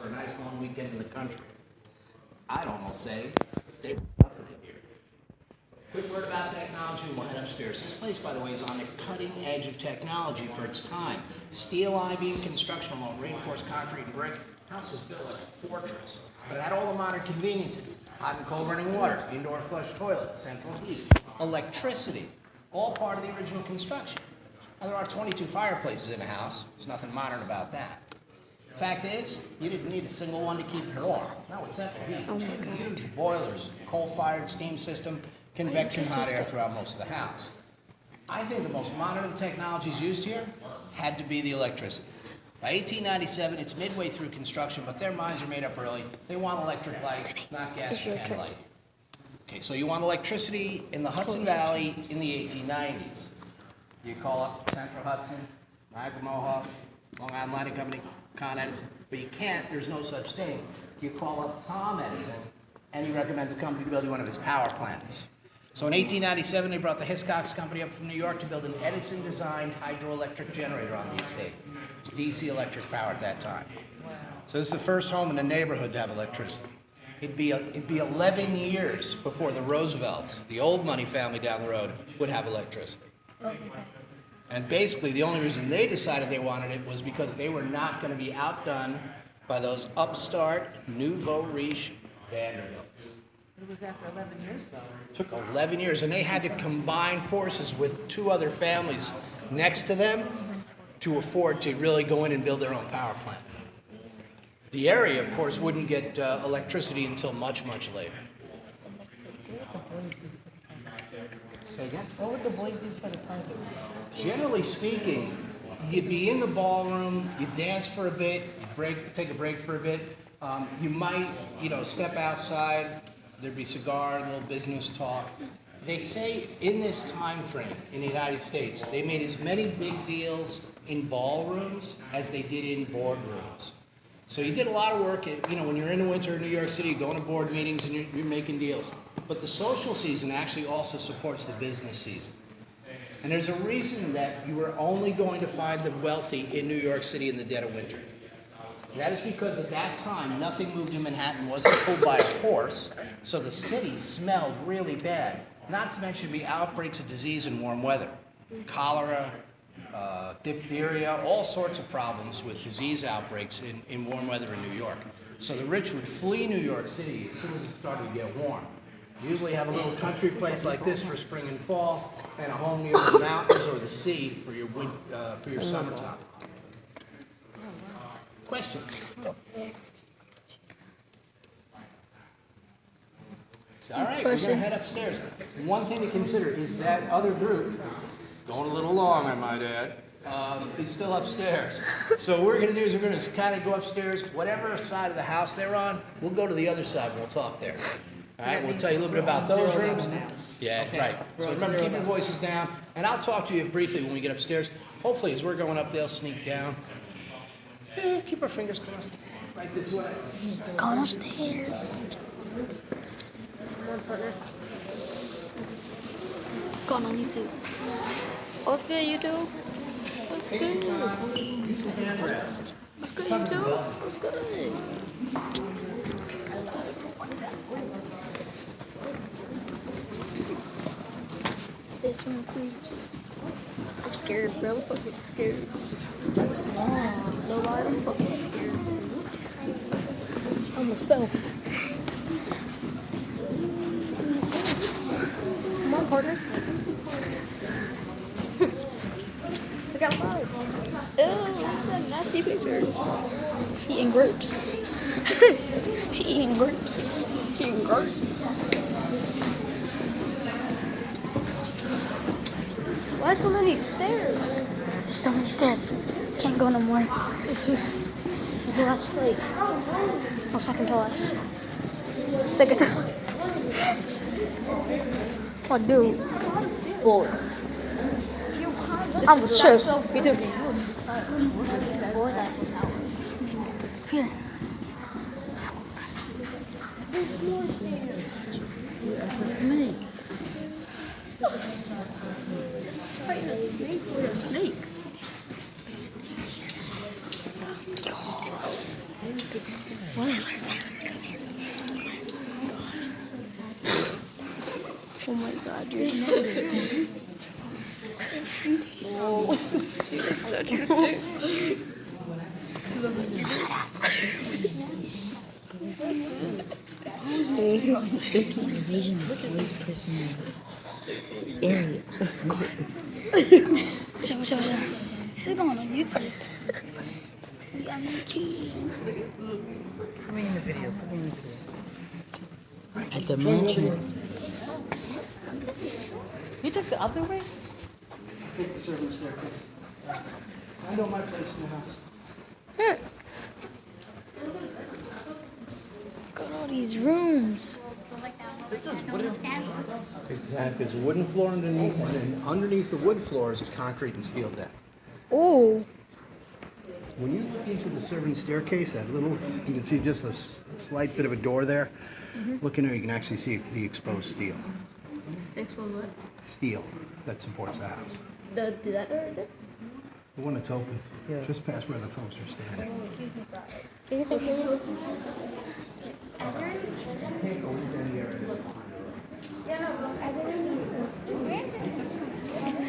for a nice long weekend in the country. I'd almost say they've nothing in here. Quick word about technology, we'll head upstairs. This place, by the way, is on the cutting edge of technology for its time. Steel I-beam construction along reinforced concrete and brick. The house is built like a fortress, but it had all the modern conveniences. Hot and cold running water, indoor flush toilets, central heat, electricity, all part of the original construction. Now, there are 22 fireplaces in the house. There's nothing modern about that. Fact is, you didn't need a single one to keep it warm. Not with central heat. Two huge boilers, coal-fired steam system, convection hot air throughout most of the house. I think the most modern of the technologies used here had to be the electricity. By 1897, it's midway through construction, but their minds are made up early. They want electric light, not gas and light. Okay, so you want electricity in the Hudson Valley in the 1890s. You call up Central Hudson, Niagara Mohawk, Long Island Lighting Company, Con Edison, but you can't, there's no such thing. You call up Tom Edison, and he recommends a company to build you one of his power plants. So in 1897, they brought the Hiscox Company up from New York to build an Edison-designed hydroelectric generator on the estate. It's DC electric power at that time. So this is the first home in the neighborhood to have electricity. It'd be 11 years before the Roosevelts, the old money family down the road, would have electricity. And basically, the only reason they decided they wanted it was because they were not going to be outdone by those upstart, nouveau riche Vanderbilts. It was after 11 years, though. It took 11 years, and they had to combine forces with two other families next to them to afford to really go in and build their own power plant. The area, of course, wouldn't get electricity until much, much later. Say again? What would the boys do for the party? Generally speaking, you'd be in the ballroom, you'd dance for a bit, you'd take a break for a bit. You might, step outside. There'd be cigar, a little business talk. They say in this time frame in the United States, they made as many big deals in ballrooms as they did in boardrooms. So you did a lot of work, when you're in the winter in New York City, going to board meetings and you're making deals. But the social season actually also supports the business season. And there's a reason that you were only going to find the wealthy in New York City in the dead of winter. That is because at that time, nothing moved in Manhattan wasn't pulled by a horse, so the city smelled really bad. Not to mention the outbreaks of disease in warm weather. Cholera, diphtheria, all sorts of problems with disease outbreaks in warm weather in New York. So the rich would flee New York City as soon as it started to get warm. You usually have a little country place like this for spring and fall, and a home near the mountains or the sea for your summertime. Questions? All right, we're going to head upstairs. One thing to consider is that other group, going a little long, I might add, is still upstairs. So what we're going to do is we're going to kind of go upstairs. Whatever side of the house they're on, we'll go to the other side and we'll talk there. All right, we'll tell you a little bit about those rooms. Yeah, right. So remember, keep your voices down. And I'll talk to you briefly when we get upstairs. Hopefully, as we're going up, they'll sneak down. Yeah, keep our fingers crossed. Right this way. Going upstairs. Going on YouTube. What's good, YouTube? What's good? What's good, YouTube? What's good? This one creeps. I'm scared, bro. Fucking scared. No lie, I'm fucking scared. Almost fell. Come on, partner. Look outside. Ew, that's a nasty picture. She eating grapes. She eating grapes. She eating grapes. Why so many stairs? There's so many stairs. Can't go no more. This is the last flight. No second to last. Second to last. What dude? Boy. I'm sure. You do. Here. That's a snake. Fighting a snake with a snake. Oh my God, you're so stupid. Oh, you're such a dick. This invasion of boys person area. Watch out. This is going on YouTube. We on YouTube. Put me in the video. At the mansion. You took the other way? Take the servant staircase. I know my place in the house. Look at all these rooms. Exactly. There's a wooden floor underneath, and then underneath the wood floor is a concrete and steel deck. Oh. When you look into the servant staircase, that little, you can see just a slight bit of a door there. Look in there, you can actually see the exposed steel. Exposed what? Steel that supports the house. That door right there? The one that's open, just past where the folks are standing.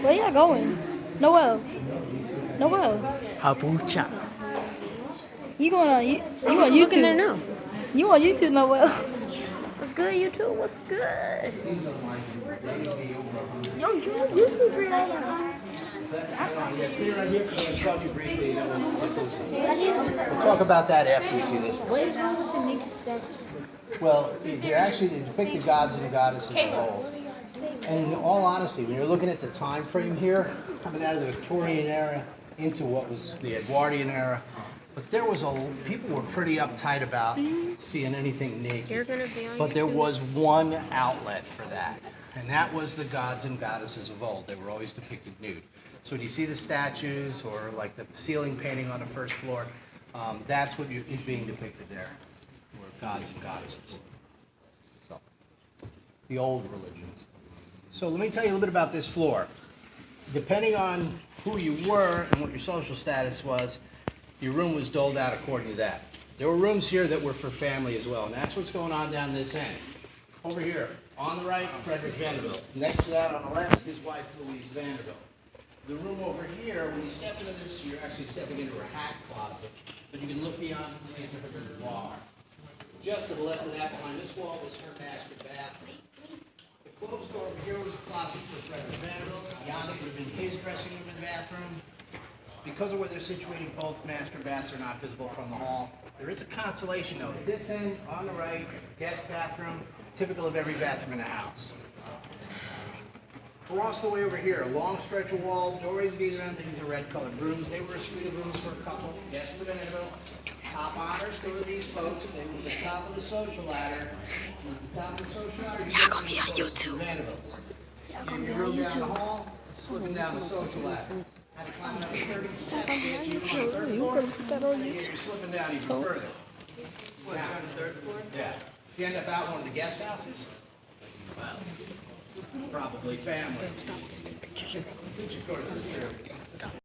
Where y'all going? Noel. Habucha. You on YouTube? Look in there now. You on YouTube, Noel? What's good, YouTube? What's good? Yo, you on YouTube right now? Yeah, stay right here because I'm going to tell you briefly. We'll talk about that after we see this one. What is wrong with the naked statue? Well, they're actually they depict the gods and goddesses of old. And in all honesty, when you're looking at the time frame here, coming out of the Victorian era into what was the Edwardian era, but there was people were pretty uptight about seeing anything naked. But there was one outlet for that, and that was the gods and goddesses of old. They were always depicted nude. So when you see the statues or like the ceiling painting on the first floor, that's what is being depicted there, were gods and goddesses. So, the old religions. So let me tell you a little bit about this floor. Depending on who you were and what your social status was, your room was doled out according to that. There were rooms here that were for family as well, and that's what's going on down this end. Over here, on the right, Frederick Vanderbilt. Next to that, on the left, his wife, Louise Vanderbilt. The room over here, when you step into this, you're actually stepping into a hat closet, but you can look beyond and see a different boudoir. Just to the left of that, behind this wall, was her master bathroom. The closed door over here was a closet for Frederick Vanderbilt. Beyond it would have been his dressing room and bathroom. Because of where they're situated, both master baths are not visible from the hall. There is a consolation note. At this end, on the right, guest bathroom, typical of every bathroom in the house. Across the way over here, a long stretch of wall, doorways leading around. These are red-colored rooms. They were a suite of rooms for a couple. Guests of the Vanderbilt. Top honors go to these folks. They were the top of the social ladder. At the top of the social ladder, Y'all gonna be on YouTube. Vanderbilts. Y'all gonna In be your on room down the YouTube. hall, slipping down the social ladder. Had to climb another 30 steps to get you on the third You floor. gonna put that on You're YouTube? slipping down even further. What, down the third floor? Yeah. If you end up out in one of the guest houses, well, probably family. Which of course is true.